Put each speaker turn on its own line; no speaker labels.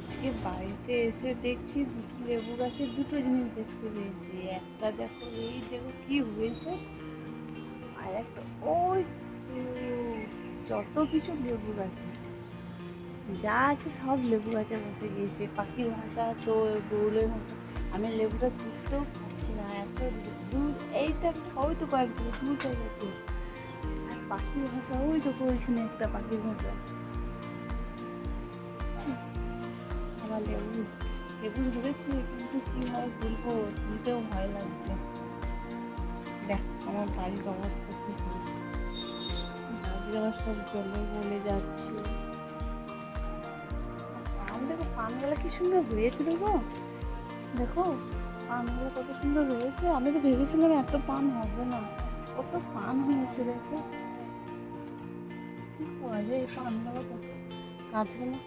আজকে বাড়িতে এসে দেখছি দুটো লেবু গাছের দুটো জিনিস দেখতে পেয়েছি। একটা দেখো, এই দেখো কি হয়েছে, আর একটা ওই তো, যত কিছু লেবু গাছে যা আছে সব লেবু গাছে বসে গিয়েছে। পাখির ভাষা তো বউলের ভাষা, আমি লেবুটা তুলতেও পারছি না, এত দূর এইটা ওই তো কয়েকদিন দূর জায়গাতে। আর পাখির ভাষা ওই তো ওইখানে একটা পাখির ভাষা। আমার লেবু লেবু ধরেছি, কিন্তু কীভাবে তুলবো, তুলতেও ভয় লাগছে। দেখ আমার বাড়ির অবস্থা কী হয়েছে, গাছগুলো সব জলে বলে যাচ্ছে। পান দেখো, পানগুলো কি সুন্দর হয়েছে, দেখো দেখো পানগুলো কত সুন্দর হয়েছে। আমি তো ভেবেছিলাম এত পান হবে না, কত পান হয়েছে দেখো। কি করা যায় এই পানগুলো, কত গাছগুলো